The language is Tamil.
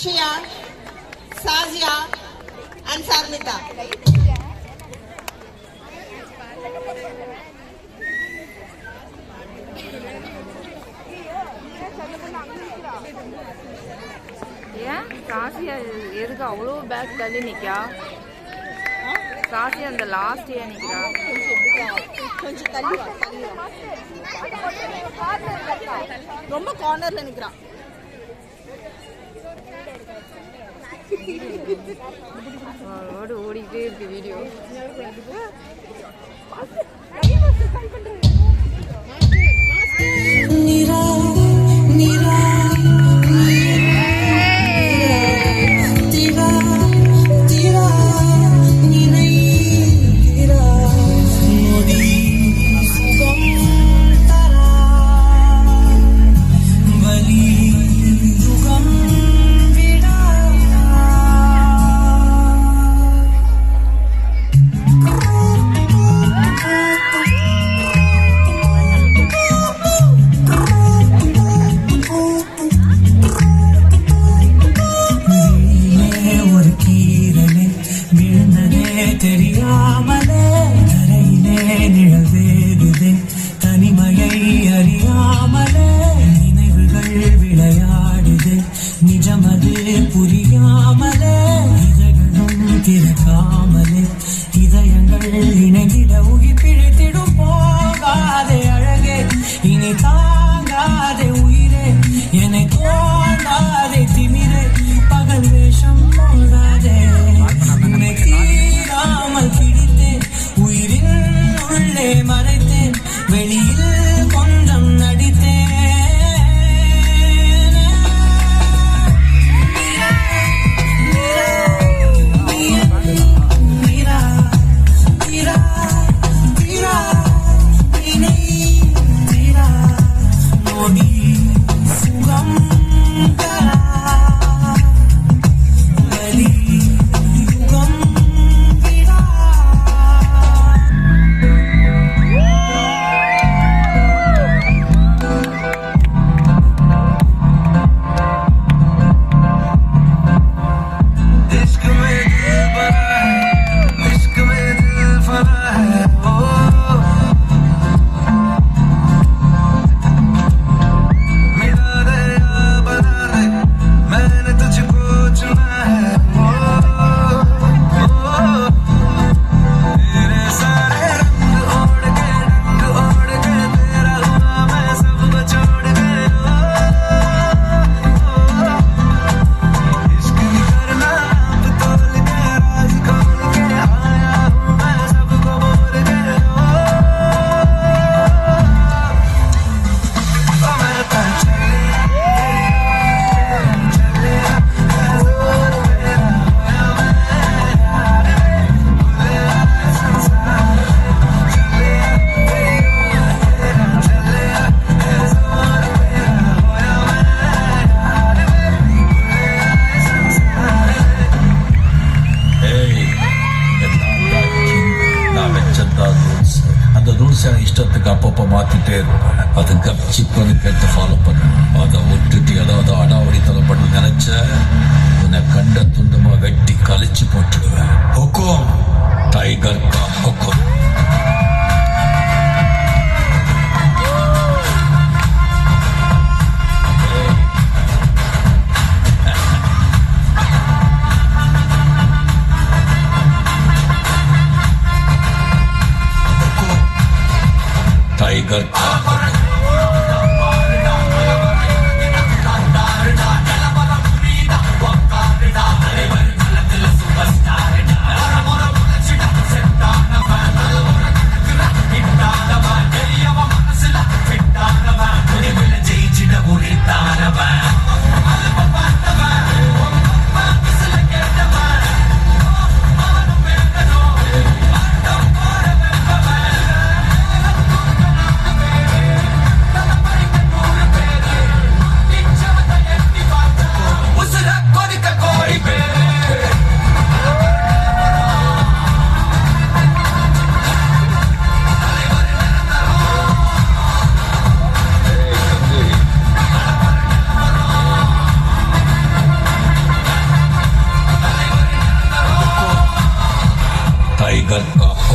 Akshaya, Sazia, and Sarmita. ஏன் சாசியா எதுக்கு அவ்வளோ பேக் தள்ளி நிற்கா? சாசியா அந்த லாஸ்ட் ஏன் நிற்கிறா? கொஞ்சம் தள்ளி ரொம்ப கார்னர்ல நிற்கிறான். ஓடு ஓடிக்கிட்டே இருக்கு வீடியோ. தெரியாமலே கரையிலே நிழல் வேகுதே தனிமையை அறியாமலே நினைவுகள் விளையாடுது நிஜமது புரியாமலே இதழ்களும் திறக்காமலே இதயங்கள் இணைந்திட உயிர் பிழைத்திடும் போகாதே அழகே இனி தாங்காதே உயிரே என்னை தோண்டாதே திமிரே பகல் வேஷம் போடாதே பிடித்தேன் உயிரின் உள்ளே மறைத்தேன் வெளியில் கொஞ்சம் நடித்தேன் சுகம் இஷ்டத்துக்கு அப்பப்போ மாத்திட்டே இருப்பேன். அதை கப்சிப்பது கேட்டு ஃபாலோ பண்ணுவேன். அதை விட்டுட்டு ஏதாவது அடாவடித்தலை பண்ண நினைச்ச உன்னை கண்ட துண்டமா வெட்டி கழிச்சு போட்டுடுவேன். ஹுக்கும் டைகர் கா ஹுக்கும். टाइगर உங்கள் காப்பு